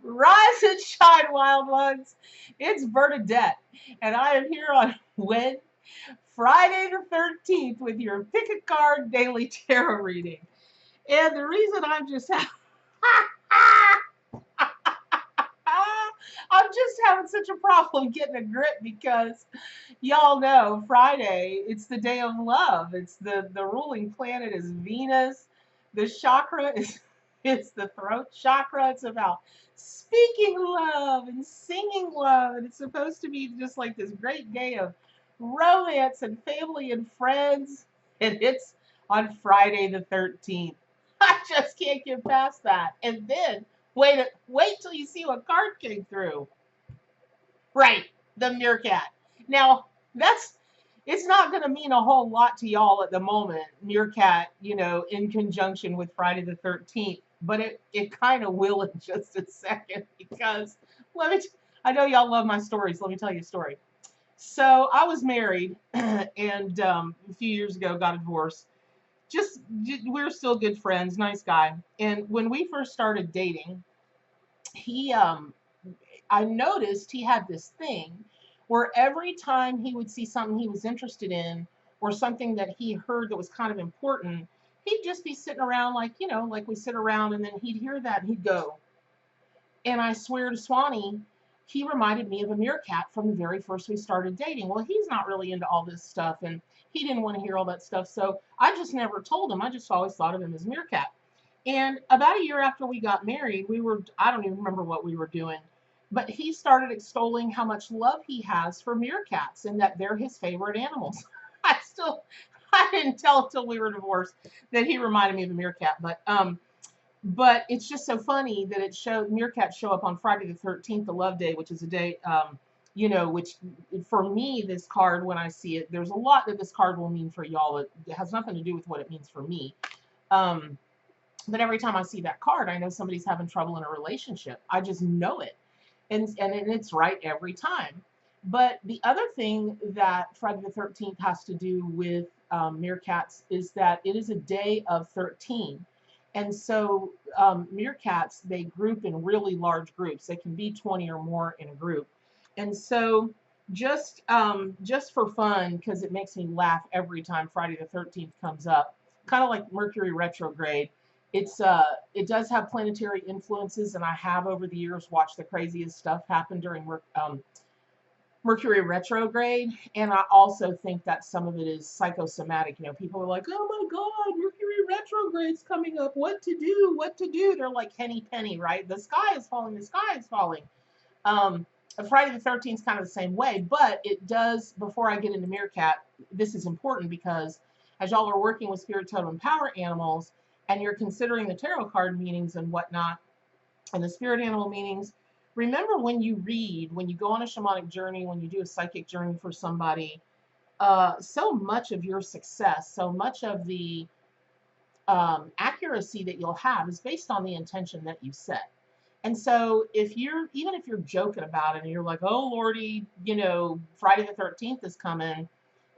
Rise and shine, wild ones. It's Bernadette, and I am here on Friday the 13th with your pick a card daily tarot reading. And the reason I'm just I'm just having such a problem getting a grip because y'all know Friday, it's the day of love. It's the ruling planet is Venus. The chakra is it's the throat chakra. It's about speaking love and singing love. And it's supposed to be just like this great day of romance and family and friends. And it's on Friday the 13th. I just can't get past that. And then wait till you see what card came through. Right, the meerkat. Now, that's it's not going to mean a whole lot to y'all at the moment, meerkat, in conjunction with Friday the 13th, but it kind of will in just a second because let me I know y'all love my stories. Let me tell you a story. So, I was married and a few years ago got a divorce. Just we're still good friends, nice guy. And when we first started dating, he I noticed he had this thing where every time he would see something he was interested in or something that he heard that was kind of important, he'd just be sitting around like, like we sit around and then he'd hear that and he'd go. And I swear to Swanee, he reminded me of a meerkat from the very first we started dating. Well, he's not really into all this stuff and he didn't want to hear all that stuff. So I just never told him. I just always thought of him as meerkat. And about a year after we got married, I don't even remember what we were doing, but he started extolling how much love he has for meerkats and that they're his favorite animals. I still, I didn't tell until we were divorced that he reminded me of a meerkat, but it's just so funny that it showed meerkats show up on Friday the 13th, the love day, which is a day, which for me, this card, when I see it, there's a lot that this card will mean for y'all. It has nothing to do with what it means for me. Um, but every time I see that card, I know somebody's having trouble in a relationship. I just know it. And it's right every time. But the other thing that Friday the 13th has to do with meerkats is that it is a day of 13. And so meerkats, they group in really large groups. They can be 20 or more in a group. And so just for fun, because it makes me laugh every time Friday the 13th comes up, kind of like Mercury retrograde, it does have planetary influences, and I have over the years watched the craziest stuff happen during Mercury retrograde. And I also think that some of it is psychosomatic. People are like, "Oh my God, Mercury retrograde's coming up. What to do? What to do?" They're like, "Henny penny, right? The sky is falling. The sky is falling." Um, Friday the 13th is kind of the same way, but it does. Before I get into meerkat, this is important because as y'all are working with spirit totem and power animals, and you're considering the tarot card meanings and whatnot, and the spirit animal meanings, remember when you go on a shamanic journey, when you do a psychic journey for somebody, so much of your success, so much of the accuracy that you'll have is based on the intention that you set. And so even if you're joking about it and you're like, "Oh Lordy, Friday the 13th is coming,"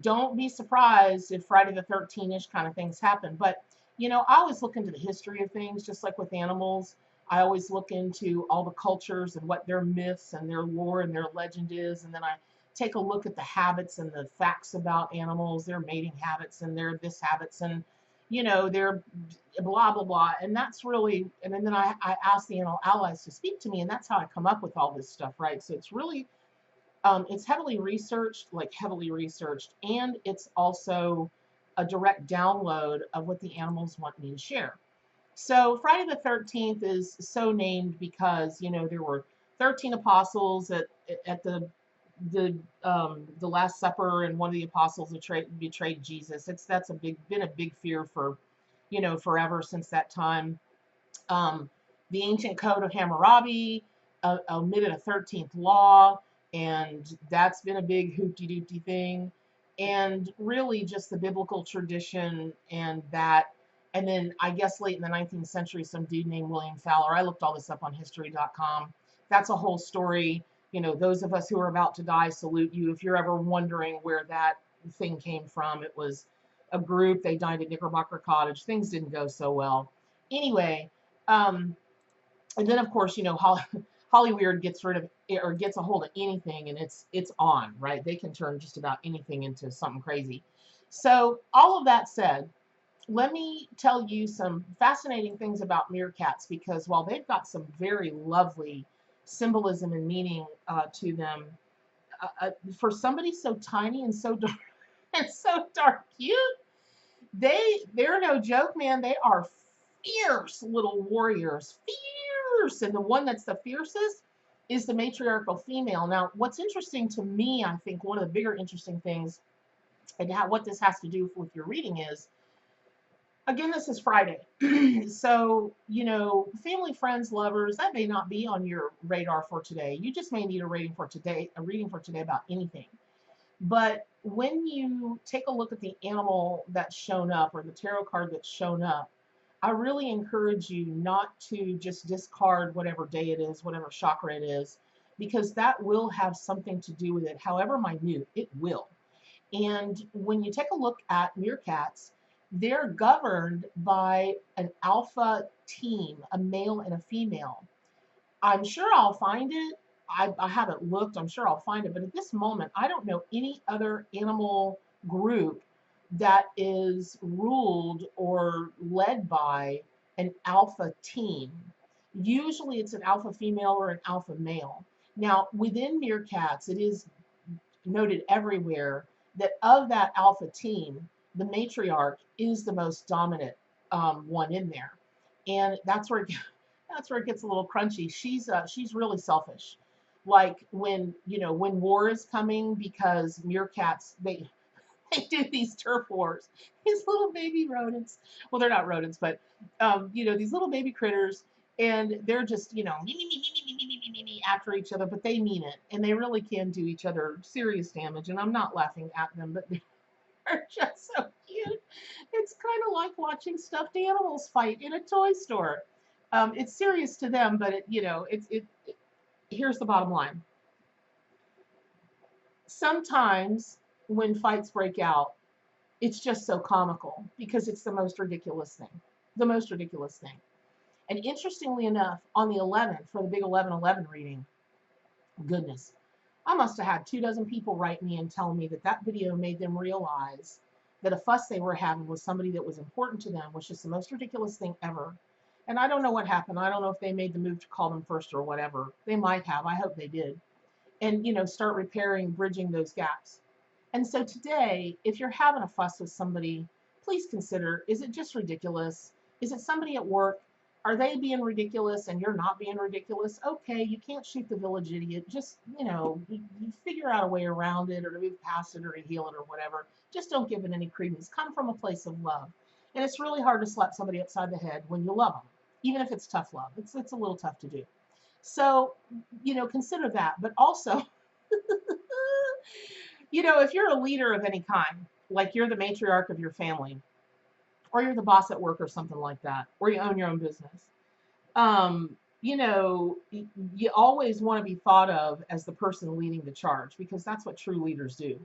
don't be surprised if Friday the 13th-ish kind of things happen. But, I always look into the history of things, just like with animals. I always look into all the cultures and what their myths and their lore and their legend is. And then I take a look at the habits and the facts about animals, their mating habits and their this habits and, their blah, blah, blah. And that's really, and then I ask the animal allies to speak to me. And that's how I come up with all this stuff, right? So it's really it's heavily researched, like heavily researched, and it's also a direct download of what the animals want me to share. So Friday the 13th is so named because there were 13 apostles at the Last Supper, and one of the apostles betrayed Jesus. That's been a big fear for forever since that time. Um, the ancient code of Hammurabi omitted a 13th law, and that's been a big hoopty doopty thing. And really, just the biblical tradition and that. And then I guess late in the 19th century, some dude named William Fowler. I looked all this up on history.com. That's a whole story. Those of us who are about to die salute you. If you're ever wondering where that thing came from, it was a group. They died at Knickerbocker Cottage. Things didn't go so well. Anyway, um, And then of course, Hollyweird gets rid of or gets a hold of anything, and it's on, right? They can turn just about anything into something crazy. So all of that said, let me tell you some fascinating things about meerkats, because while they've got some very lovely symbolism and meaning to them, for somebody so tiny and so dark and so dark cute, they're no joke, man. They are fierce little warriors, fierce. And the one that's the fiercest is the matriarchal female. Now, what's interesting to me, I think one of the bigger interesting things, and what this has to do with your reading is, again, this is Friday. So, family, friends, lovers, that may not be on your radar for today. You just may need a reading for today about anything. But when you take a look at the animal that's shown up or the tarot card that's shown up, I really encourage you not to just discard whatever day it is, whatever chakra it is, because that will have something to do with it. However minute, it will. And when you take a look at meerkats, they're governed by an alpha team, a male and a female. I'm sure I'll find it. I haven't looked. I'm sure I'll find it. But at this moment, I don't know any other animal group that is ruled or led by an alpha team. Usually it's an alpha female or an alpha male. Now, within meerkats, it is noted everywhere that of that alpha team, the matriarch is the most dominant one in there. And that's where it gets a little crunchy. She's really selfish. Like when war is coming, because meerkats they do these turf wars. These little baby rodents. Well, they're not rodents, but these little baby critters, and they're just me, me, me, me, me, me, me, me, me, me, after each other, but they mean it, and they really can do each other serious damage. And I'm not laughing at them, but they're just so cute. It's kind of like watching stuffed animals fight in a toy store. It's serious to them, but here's the bottom line. Sometimes when fights break out, it's just so comical because it's the most ridiculous thing. The most ridiculous thing. And interestingly enough, on the 11th, for the big 11/11 reading, goodness, I must have had 24 people write me and tell me that that video made them realize that a fuss they were having with somebody that was important to them was just the most ridiculous thing ever. And I don't know what happened. I don't know if they made the move to call them first or whatever. They might have. I hope they did. And, start repairing, bridging those gaps. And so today, if you're having a fuss with somebody, please consider, is it just ridiculous? Is it somebody at work? Are they being ridiculous and you're not being ridiculous? Okay, you can't shoot the village idiot. Just, you figure out a way around it or to move past it or to heal it or whatever. Just don't give it any credence. Come from a place of love. And it's really hard to slap somebody upside the head when you love them, even if it's tough love. It's a little tough to do. So, consider that. But also, if you're a leader of any kind, like you're the matriarch of your family, or you're the boss at work or something like that, or you own your own business, you always want to be thought of as the person leading the charge, because that's what true leaders do.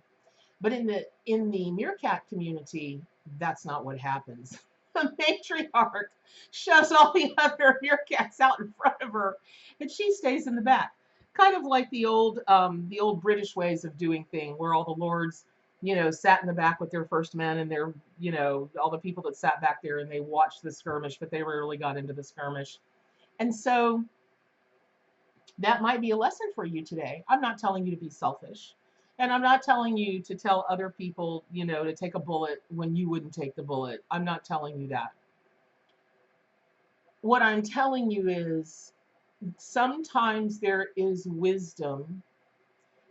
But in the meerkat community, that's not what happens. The matriarch shoves all the other meerkats out in front of her, and she stays in the back. Kind of like the old British ways of doing things, where all the lords, sat in the back with their first men and their, all the people that sat back there and they watched the skirmish, but they rarely got into the skirmish. And so that might be a lesson for you today. I'm not telling you to be selfish. And I'm not telling you to tell other people, to take a bullet when you wouldn't take the bullet. I'm not telling you that. What I'm telling you is sometimes there is wisdom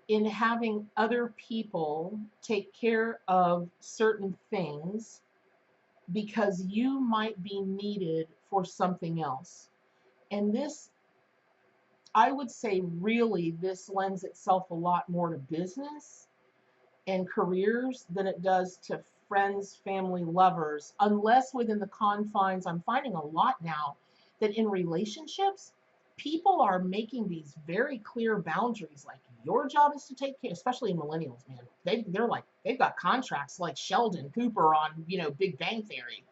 in having other people take care of certain things because you might be needed for something else. And this, I would say, really, this lends itself a lot more to business and careers than it does to friends, family, lovers, unless within the confines. I'm finding a lot now that in relationships, people are making these very clear boundaries. Like, your job is to take care, especially millennials, man. They've got contracts like Sheldon Cooper on, Big Bang Theory.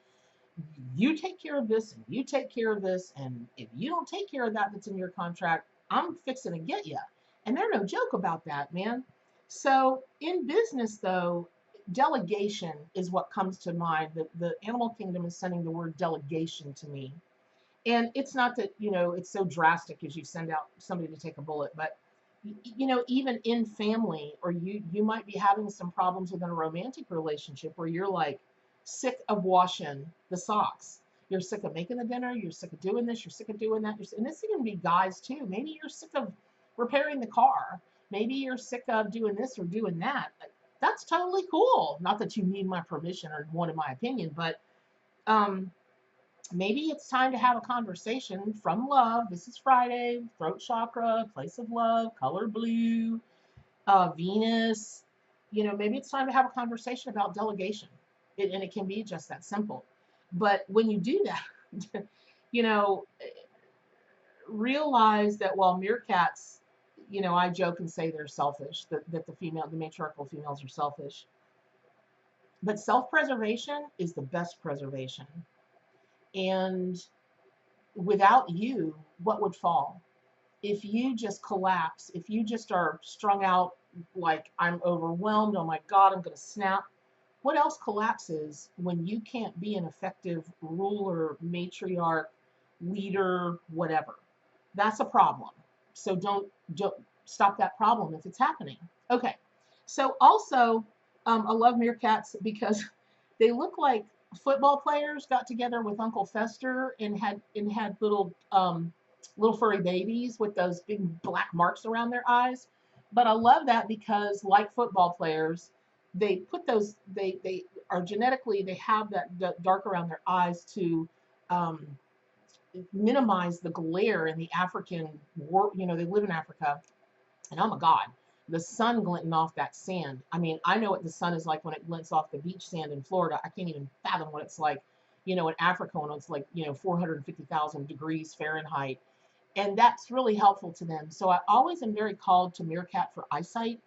you take care of this and you take care of this. And if you don't take care of that that's in your contract, I'm fixing to get you. And they're no joke about that, man. So in business, though, delegation is what comes to mind. The animal kingdom is sending the word delegation to me. And it's not that, it's so drastic as you send out somebody to take a bullet, but even in family, or you might be having some problems within a romantic relationship where you're like sick of washing the socks. You're sick of making the dinner, you're sick of doing this, you're sick of doing that. And this can be guys too. Maybe you're sick of repairing the car. Maybe you're sick of doing this or doing that. That's totally cool. Not that you need my permission or wanted my opinion, but um, maybe it's time to have a conversation from love. This is Friday, throat chakra, place of love, color blue, Venus. Maybe it's time to have a conversation about delegation. And it can be just that simple. But when you do that, you know, realize that while meerkats, I joke and say they're selfish, that the matriarchal females are selfish. But self preservation is the best preservation. And without you, what would fall? If you just collapse, if you just are strung out like I'm overwhelmed, oh my God, I'm going to snap. What else collapses when you can't be an effective ruler, matriarch, leader, whatever? That's a problem. So don't stop that problem if it's happening. Okay. So also, I love meerkats because they look like football players got together with Uncle Fester and had little furry babies with those big black marks around their eyes. But I love that because, like football players, they put those they are genetically, they have that dark around their eyes to um, minimize the glare in the African world. They live in Africa, and oh my God, the sun glinting off that sand. I mean, I know what the sun is like when it glints off the beach sand in Florida. I can't even fathom what it's like, in Africa when it's like, 450,000 degrees Fahrenheit. And that's really helpful to them. So I always am very called to meerkat for eyesight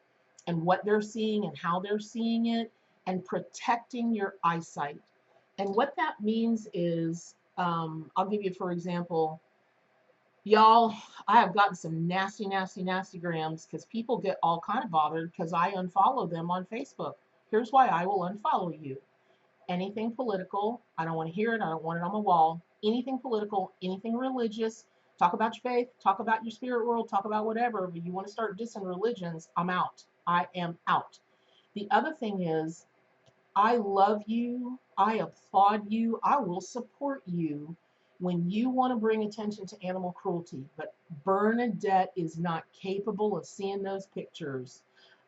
and what they're seeing and how they're seeing it, and protecting your eyesight. And what that means is, I'll give you, for example, y'all, I have gotten some nasty, nasty, nasty grams because people get all kind of bothered because I unfollow them on Facebook. Here's why I will unfollow you. Anything political, I don't want to hear it. I don't want it on my wall. Anything political, anything religious, talk about your faith, talk about your spirit world, talk about whatever. But you want to start dissing religions, I'm out. I am out. The other thing is, I love you. I applaud you. I will support you when you want to bring attention to animal cruelty. But Bernadette is not capable of seeing those pictures.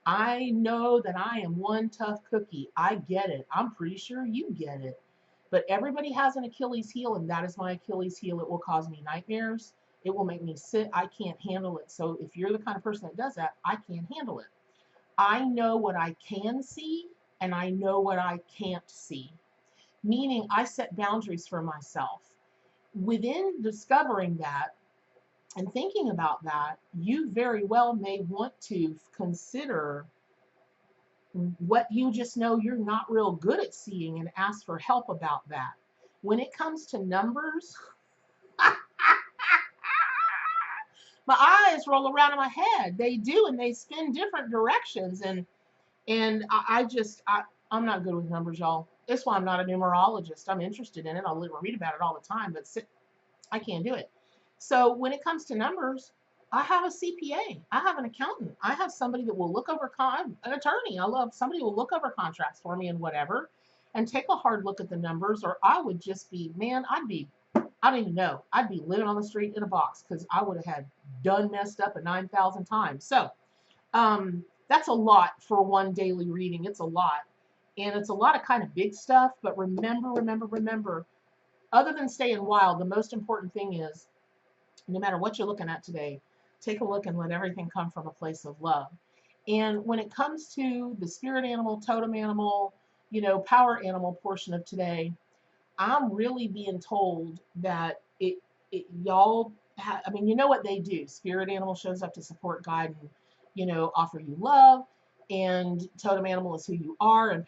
I know that I am one tough cookie. I get it. I'm pretty sure you get it. But everybody has an Achilles heel, and that is my Achilles heel. It will cause me nightmares. It will make me sick. I can't handle it. So if you're the kind of person that does that, I can't handle it. I know what I can see and I know what I can't see, meaning I set boundaries for myself. Within discovering that and thinking about that, you very well may want to consider what you just know you're not real good at seeing and ask for help about that. When it comes to numbers, my eyes roll around in my head. They do, and they spin different directions. And I'm not good with numbers, y'all. That's why I'm not a numerologist. I'm interested in it. I'll read about it all the time, but I can't do it. So when it comes to numbers, I have a CPA. I have an accountant. I have somebody that will look over an attorney. I love somebody who will look over contracts for me and whatever, and take a hard look at the numbers. Or I would just be, man, I don't even know. I'd be living on the street in a box because I would have had done messed up 9,000 times. So that's a lot for one daily reading. It's a lot. And it's a lot of kind of big stuff. But remember, other than staying wild, the most important thing is, no matter what you're looking at today, take a look and let everything come from a place of love. And when it comes to the spirit animal, totem animal, power animal portion of today, I'm really being told that y'all, I mean, you know what they do. Spirit animal shows up to support, guide, and, offer you love. and totem animal is who you are, and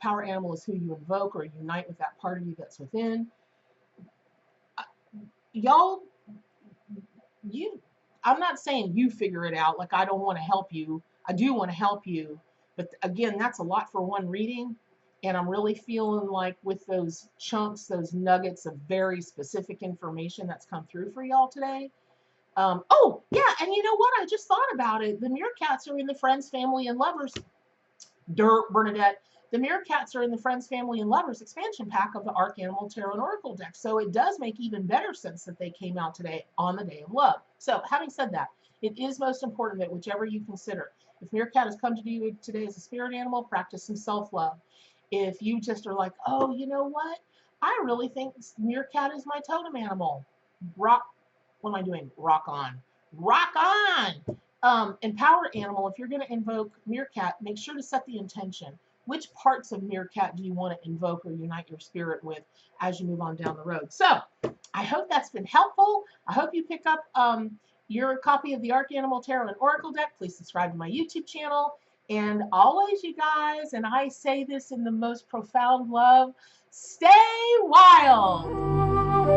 power animal is who you invoke or unite with that part of you that's within. Y'all, I'm not saying you figure it out, like I don't want to help you. I do want to help you, but again, that's a lot for one reading. And I'm really feeling like with those chunks, those nuggets of very specific information that's come through for y'all today. Oh, yeah, and you know what? I just thought about it. The meerkats are in the Friends, Family, and Lovers. Dirt, Bernadette. The meerkats are in the Friends, Family, and Lovers expansion pack of the Arc Animal Tarot and Oracle deck. So it does make even better sense that they came out today on the Day of Love. So having said that, it is most important that whichever you consider, if meerkat has come to you today as a spirit animal, practice some self-love. If you just are like, oh, you know what? I really think meerkat is my totem animal. Rock, what am I doing? Rock on. Rock on! And power animal, if you're going to invoke meerkat, make sure to set the intention. Which parts of meerkat do you want to invoke or unite your spirit with as you move on down the road? So I hope that's been helpful. I hope you pick up your copy of the Arc Animal Tarot and Oracle deck. Please subscribe to my YouTube channel. And always, you guys, and I say this in the most profound love, stay wild.